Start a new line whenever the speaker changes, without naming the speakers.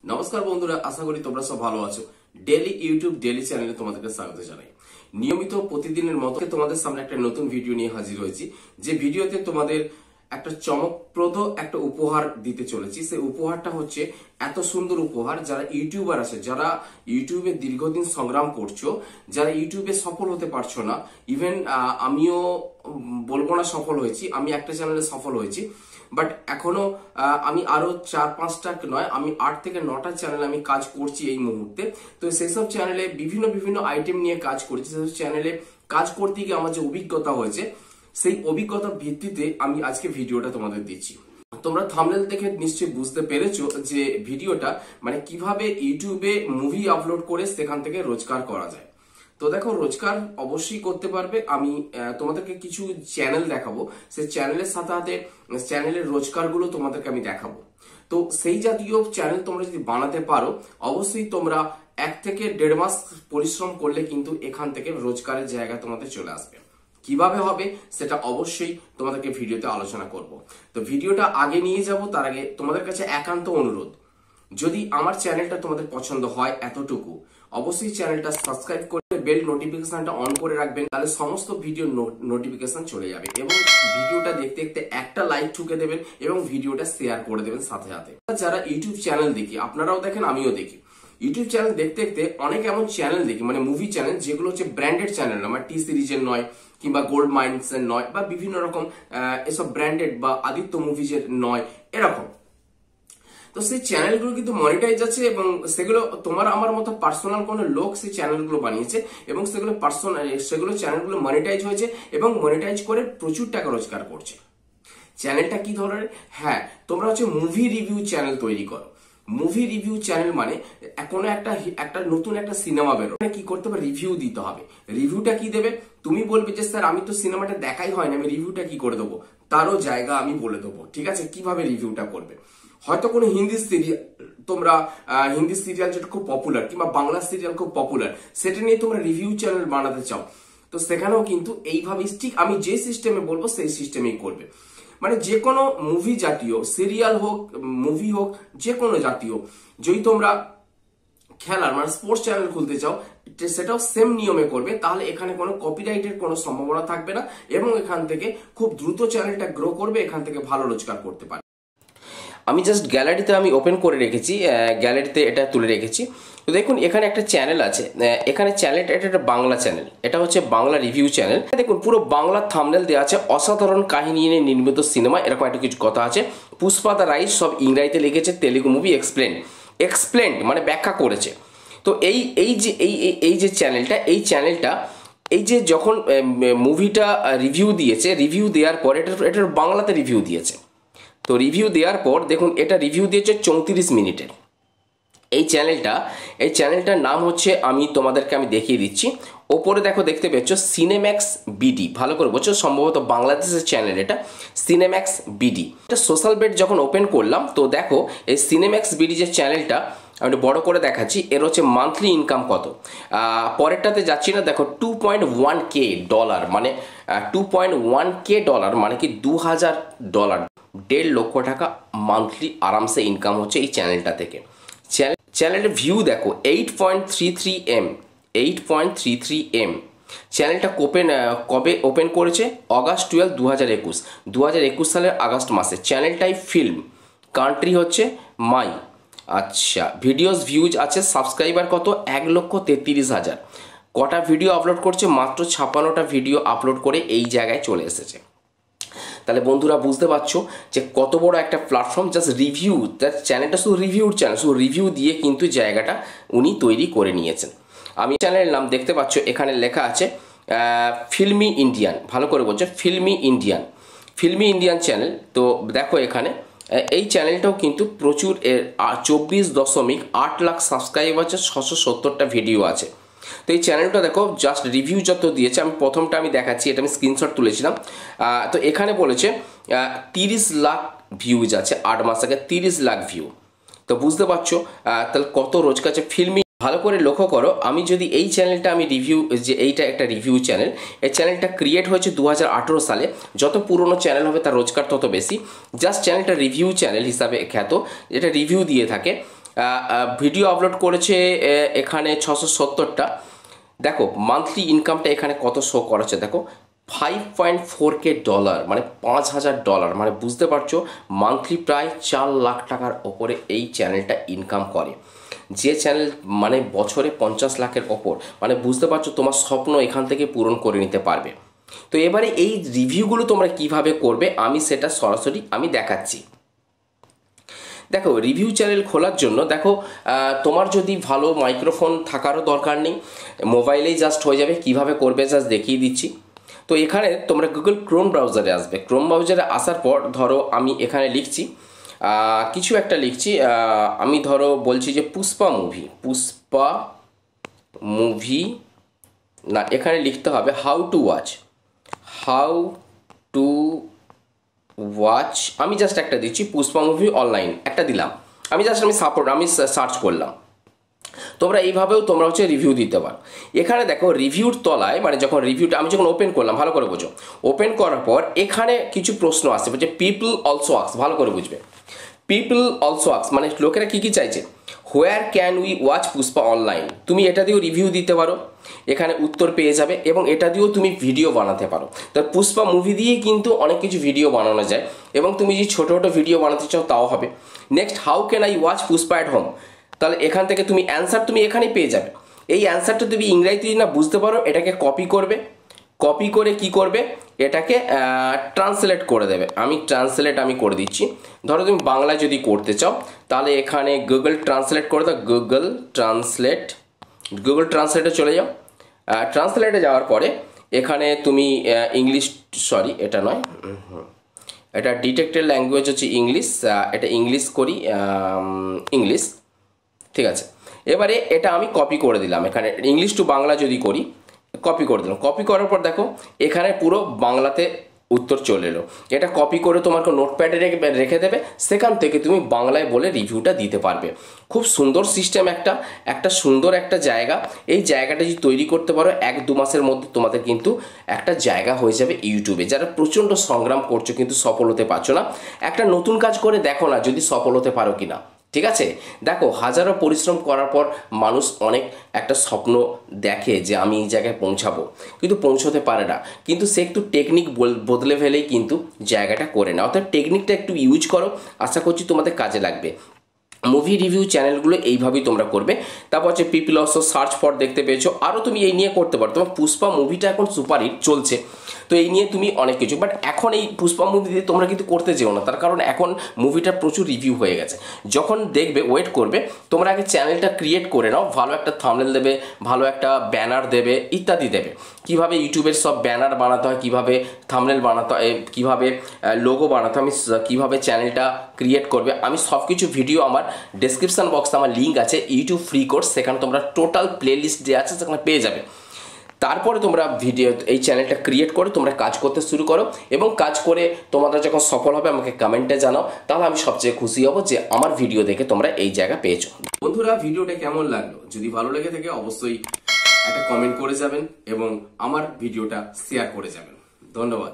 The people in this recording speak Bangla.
নমস্কার বন্ধুরা, আশা করি তোমরা সব ভালো আছো। ডেইলি ইউটিউব ডেইলি চ্যানেলে তোমাদেরকে স্বাগত জানাই। নিয়মিত প্রতিদিনের মতো তোমাদের সামনে একটা নতুন ভিডিও নিয়ে হাজির হয়েছি, যে ভিডিওতে তোমাদের একটা চমকপ্রদ একটা উপহার দিতে চলেছি। সেই উপহারটা হচ্ছে এত সুন্দর উপহার, যারা ইউটিউবার আছে, যারা ইউটিউবে দীর্ঘদিন সংগ্রাম করছো, যারা ইউটিউবে সফল হতে পারছো না, ইভেন আমিও বলবো না সফল হয়েছি, আমি একটা চ্যানেলে সফল হয়েছি, বাট এখনো আমি আরো 4-5টা নয়, আমি 8 থেকে 9টা চ্যানেলে আমি কাজ করছি এই মুহূর্তে। তো সেসব চ্যানেলে বিভিন্ন আইটেম নিয়ে কাজ করছি। সেসব চ্যানেলে কাজ করতে গিয়ে আমার যে অভিজ্ঞতা হয়েছে, সেই অভিজ্ঞতার ভিত্তিতে আমি আজকে ভিডিওটা তোমাদের দিচ্ছি। তোমরা থাম্বনেল দেখে নিশ্চয়ই বুঝতে পেরেছো যে ভিডিওটা মানে কিভাবে ইউটিউবে মুভি আপলোড করে সেখান থেকে রোজগার করা যায়। তো দেখো, রোজগার অবশ্যই করতে পারবে। আমি তোমাদেরকে কিছু চ্যানেল দেখাবো, সেই চ্যানেলের সাথে চ্যানেলের রোজগারগুলো তোমাদেরকে আমি দেখাবো। তো সেই জাতীয় চ্যানেল তোমরা যদি বানাতে পারো, অবশ্যই তোমরা 1 থেকে 1.5 মাস পরিশ্রম করলে কিন্তু এখান থেকে রোজগারের জায়গা তোমাদের চলে আসবে। কিভাবে হবে সেটা অবশ্যই তোমাদেরকে ভিডিওতে আলোচনা করব। তো ভিডিওটা আগে নিয়ে যাব, তার আগে তোমাদের কাছে একান্ত অনুরোধ, যদি আমার চ্যানেলটা তোমাদের পছন্দ হয় এতটুকু, অবশ্যই চ্যানেলটা সাবস্ক্রাইব করে বেল নোটিফিকেশনটা অন করে রাখবেন, তাহলে সমস্ত ভিডিও নোটিফিকেশন চলে যাবে। এবং ভিডিওটা দেখতে দেখতে একটা লাইক ঠুকে দেবেন এবং ভিডিওটা শেয়ার করে দেবেন সাথে সাথে। যারা ইউটিউব চ্যানেল দেখি, আপনারাও দেখেন আমিও দেখি, ইউটিউব চ্যানেল দেখতে দেখতে অনেক এমন চ্যানেল দেখি, মানে মুভি চ্যানেল, যেগুলো হচ্ছে ব্র্যান্ডেড চ্যানেল নয়, মানে টি সিরিজের নয়, কিংবা গোল্ড মাইন্স এর নয়, বা বিভিন্ন রকম এসব ব্র্যান্ডেড বা আদিত্য মুভিজের নয়, এরকম। তো সেই চ্যানেলগুলো কিন্তু মনিটাইজ আছে, এবং সেগুলো তোমার আমার মতো পার্সোনাল কোনো লোক সেই চ্যানেলগুলো বানিয়েছে, এবং সেগুলো চ্যানেলগুলো মনিটাইজ হয়েছে এবং মনিটাইজ করে প্রচুর টাকা রোজগার করছে। চ্যানেলটা কি ধরনের? হ্যাঁ, তোমরা হচ্ছে মুভি রিভিউ চ্যানেল তৈরি করো। মুভি রিভিউ চ্যানেল মানে কোনো একটা নতুন একটা সিনেমা বেরো, কি করতে হবে? রিভিউ দিতে হবে। রিভিউটা কি দেবে? তুমি বলবে যে স্যার আমি তো সিনেমাটা দেখাই হয় না, আমি রিভিউটা কি করে দেবো? তারও জায়গা আমি বলে দেবো, ঠিক আছে, কিভাবে রিভিউটা করবে। হয়তো কোনো হিন্দি সিরিয়াল, তোমরা হিন্দি সিরিয়াল যেটা খুব পপুলার, কিংবা বাংলা সিরিয়াল খুব পপুলার, সেটা নিয়ে তোমরা রিভিউ চ্যানেল বানাতে চাও, তো সেখানেও কিন্তু এইভাবে ঠিক আমি যে সিস্টেমে বলবো সেই সিস্টেমেই করবে। মানে যে কোনো মুভি জাতীয়, সিরিয়াল হোক, মুভি হোক, যে কোনো জাতীয়, যদি তোমরা খেলার মানে স্পোর্টস চ্যানেল খুলতে চাও, সেটাও সেম নিয়মে করবে, তাহলে এখানে কোনো কপিরাইটের কোনো সম্ভাবনা থাকবে না, এবং এখান থেকে খুব দ্রুত চ্যানেলটা গ্রো করবে, এখান থেকে ভালো রোজগার করতে পারবে। আমি জাস্ট গ্যালারিতে আমি ওপেন করে রেখেছি, গ্যালারিতে এটা তুলে রেখেছি। তো দেখুন, এখানে একটা চ্যানেল আছে, এখানে চ্যানেলটা, এটা একটা বাংলা চ্যানেল, এটা হচ্ছে বাংলা রিভিউ চ্যানেল। দেখুন, পুরো বাংলা থাম্বনেল দেওয়া আছে, অসাধারণ কাহিনী নিয়ে নির্মিত সিনেমা, এরকম একটা কিছু কথা আছে। পুষ্পা দ্য রাইজ সব ইংরাজিতে লিখেছে, তেলেগু মুভি এক্সপ্লেন্ড মানে ব্যাখ্যা করেছে। তো এই যে চ্যানেলটা, এই যে যখন মুভিটা রিভিউ দিয়েছে, রিভিউ দেওয়ার পর এটার বাংলাতে রিভিউ দিয়েছে। তো রিভিউ দেওয়ার পর দেখুন, এটা রিভিউ দিয়েছে 34 মিনিটের। এই চ্যানেলটার নাম হচ্ছে, আমি তোমাদেরকে দেখিয়ে দিচ্ছি, ওপরে দেখো, দেখতে পাচ্ছ সিনেম্যাক্স বিডি, ভালো করে বলছো, সম্ভবত বাংলাদেশের চ্যানেল এটা, সিনেম্যাক্স বিডি। এটা সোশ্যাল বেড যখন ওপেন করলাম, তো দেখো এই সিনেম্যাক্স বিডি যে চ্যানেলটা, আমি বড় করে দেখাচ্ছি, এর হচ্ছে মান্থলি ইনকাম কত। পরেরটাতে যাচ্ছি না, দেখো $2.1K, মানে $2.1K মানে কি $2,000, $1.5 লক্ষ টাকা মান্থলি আরামসে ইনকাম হচ্ছে এই চ্যানেলটা থেকে। চ্যানেলের ভিউ দেখো 8.33M। চ্যানেলটা কবে ওপেন করেছে? August 12, 2021 সালের আগস্ট মাসে। চ্যানেল টাইপ ফিল্ম, কান্ট্রি হচ্ছে মাই। আচ্ছা, ভিডিওস ভিউজ আছে, সাবস্ক্রাইবার কত? 1,33,000। কটা ভিডিও আপলোড করছে? মাত্র 56টা ভিডিও আপলোড করে এই জায়গায় চলে এসেছে। তাহলে বন্ধুরা বুঝতে পারছো যে কত বড় একটা প্ল্যাটফর্ম। জাস্ট রিভিউ, চ্যানেলটা শুধু রিভিউর চ্যানেল, শুধু রিভিউ দিয়ে কিন্তু জায়গাটা উনি তৈরি করে নিয়েছেন। আমি চ্যানেলের নাম দেখতে পাচ্ছ, এখানে লেখা আছে ফিল্মি ইন্ডিয়ান, ভালো করে বলছো, ফিল্মি ইন্ডিয়ান চ্যানেল। তো দেখো এখানে এই চ্যানেলটাও কিন্তু প্রচুর, 24.8 লাখ সাবস্ক্রাইবার আছে, 670টা ভিডিও আছে। তো এই চ্যানেলটা দেখো, জাস্ট রিভিউ যত দিয়েছে, আমি প্রথমটা দেখাচ্ছি, এটা আমি স্ক্রিনশট তুলেছিলাম। তো এখানে বলেছে 30 লাখ ভিউজ আছে, 8 মাস আগে 30 লাখ ভিউ। তো বুঝতে পারছো তাহলে কত রোজগার আছে ফিল্মি। ভালো করে লক্ষ্য করো, আমি যদি এই চ্যানেলটা রিভিউ, যে এইটা একটা রিভিউ চ্যানেল, এই চ্যানেলটা ক্রিয়েট হয়েছে 2018 সালে। যত পুরনো চ্যানেল হবে তার রোজগার তত বেশি। জাস্ট চ্যানেলটা রিভিউ চ্যানেল হিসাবে খ্যাত, এটা রিভিউ দিয়ে থাকে। ভিডিও আপলোড করেছে এখানে 670টা। দেখো মান্থলি ইনকামটা এখানে কত শো করেছে, দেখো $5.4K, মানে $5,000, মানে বুঝতে পারছো মান্থলি প্রায় 4 লাখ টাকার ওপরে এই চ্যানেলটা ইনকাম করে। যে চ্যানেল মানে বছরে 50 লাখের ওপর, মানে বুঝতে পারছো তোমার স্বপ্ন এখান থেকে পূরণ করে নিতে পারবে। তো এবারে এই রিভিউগুলো তোমরা কিভাবে করবে আমি সেটা সরাসরি আমি দেখাচ্ছি। দেখো রিভিউ চ্যানেল খোলার জন্য দেখো তোমার যদি ভালো মাইক্রোফোন থাকারও দরকার নেই, মোবাইলেই জাস্ট হয়ে যাবে। কিভাবে করবে জাস্ট দেখিয়ে দিচ্ছি। তো এখানে তোমরা গুগল ক্রোম ব্রাউজারে আসবে। ক্রোম ব্রাউজারে আসার পর ধরো আমি এখানে লিখছি কিছু একটা লিখছি, আমি ধরো বলছি যে পুষ্পা মুভি না, এখানে লিখতে হবে হাউ টু ওয়াচ। আমি জাস্ট একটা দিচ্ছি পুষ্পা মুভি অনলাইন একটা দিলাম। আমি সার্চ করলাম। তোমরা এইভাবেও তোমরা হচ্ছে রিভিউ দিতে পারো। এখানে দেখো রিভিউর তলায়, মানে যখন রিভিউটা আমি যখন ওপেন করলাম, ভালো করে বোঝো, ওপেন করার পর এখানে কিছু প্রশ্ন আসছে, বলছে পিপল অলসো আস্ক, ভালো করে বুঝবে। পিপল অলসো আস্ক মানে লোকেরা কি চাইছে, where can we watch Pushpa online. তুমি এটা দিয়েও রিভিউ দিতে পারো, এখানে উত্তর পেয়ে যাবে, এবং এটা দিয়েও তুমি ভিডিও বানাতে পারো। তো পুষ্পা মুভি দিয়ে কিন্তু অনেক কিছু ভিডিও বানানো যায়, এবং তুমি যদি ছোটো ছোটো ভিডিও বানাতে চাও তাও হবে। Next, how can I watch Pushpa at home. তাহলে এখান থেকে তুমি অ্যান্সার তুমি এখানেই পেয়ে যাবে। এই অ্যান্সারটা তুমি ইংরেজিতে না বুঝতে পারো, এটাকে কপি করবে, কপি করে কি করবে, এটাকে ট্রান্সলেট করে দেবে। আমি ট্রান্সলেট করে দিচ্ছি। ধরো তুমি বাংলায় যদি করতে চাও তাহলে এখানে গুগল ট্রান্সলেট করে দাও। গুগল ট্রান্সলেটে চলে যাও। ট্রান্সলেটে যাওয়ার পরে এখানে তুমি ইংলিশ, সরি এটা নয়, এটা ডিটেক্টেড ল্যাঙ্গুয়েজ হচ্ছে ইংলিশ, এটা ইংলিশ করি, ইংলিশ, ঠিক আছে। এবারে এটা আমি কপি করে দিলাম, এখানে ইংলিশ টু বাংলা যদি করি, কপি করে দিলাম। কপি করার পর দেখো এখানে পুরো বাংলাতে উত্তর চলে এলো। এটা কপি করে তোমাকে নোটপ্যাডে রেখে দেবে, সেখান থেকে তুমি বাংলায় বলে রিভিউটা দিতে পারবে। খুব সুন্দর সিস্টেম, একটা সুন্দর একটা জায়গা। এই জায়গাটা যদি তৈরি করতে পারো 1-2 মাসের মধ্যে তোমাদের কিন্তু একটা জায়গা হয়ে যাবে ইউটিউবে। যারা প্রচণ্ড সংগ্রাম করছো কিন্তু সফল হতে পারছো না, একটা নতুন কাজ করে দেখো না যদি সফল হতে পারো কিনা, ঠিক আছে। দেখো হাজারো পরিশ্রম করার পর মানুষ অনেক একটা স্বপ্ন দেখে যে আমি এই জায়গায় পৌঁছাবো, কিন্তু পৌঁছতে পারে না। কিন্তু সে একটু টেকনিক বদলে ফেলেই কিন্তু জায়গাটা করে না। অর্থাৎ টেকনিকটা একটু ইউজ করো, আশা করছি তোমাদের কাজে লাগবে। মুভি রিভিউ চ্যানেলগুলো এইভাবেই তোমরা করবে। তারপর হচ্ছে পিপল অলসো সার্চ ফর, দেখতে পেয়েছো। আরও তুমি এই নিয়ে করতে পারো। তোমার পুষ্পা মুভিটা এখন সুপারহিট চলছে, তো এই নিয়ে তুমি অনেক কিছু, বাট এখন এই পুষ্পা মুভি দিয়ে তোমরা কিন্তু করতে যেও না, তার কারণ এখন মুভিটা প্রচুর রিভিউ হয়ে গেছে। যখন দেখবে ওয়েট করবে, তোমরা আগে চ্যানেলটা ক্রিয়েট করে নাও, ভালো একটা থাম্বনেল দেবে, ভালো একটা ব্যানার দেবে, ইত্যাদি দেবে। কিভাবে ইউটিউবের সব ব্যানার বানাতে হয়, কিভাবে থাম্বনেল বানাতে হয়, কিভাবে লোগো বানাতে হয়, আমি কিভাবে চ্যানেলটা ক্রিয়েট করবে, আমি সব কিছু ভিডিও আমার ডেসক্রিপশন বক্সে আমার লিঙ্ক আছে, ইউটিউব ফ্রি কোর্স, সেখানে তোমরা টোটাল প্লেলিস্ট যে আছে সেখানে পেয়ে যাবে। তারপরে তোমরা ভিডিও এই চ্যানেলটা ক্রিয়েট করে তোমরা কাজ করতে শুরু করো, এবং কাজ করে তোমরা যখন সফল হবে আমাকে কমেন্টে জানাও, তাহলে আমি সবচেয়ে খুশি হব যে আমার ভিডিও দেখে তোমরা এই জায়গা পেয়েছো। বন্ধুরা ভিডিওটা কেমন লাগলো, যদি ভালো লেগে থাকে অবশ্যই একটা কমেন্ট করে যাবেন এবং আমার ভিডিওটা শেয়ার করে যাবেন। ধন্যবাদ।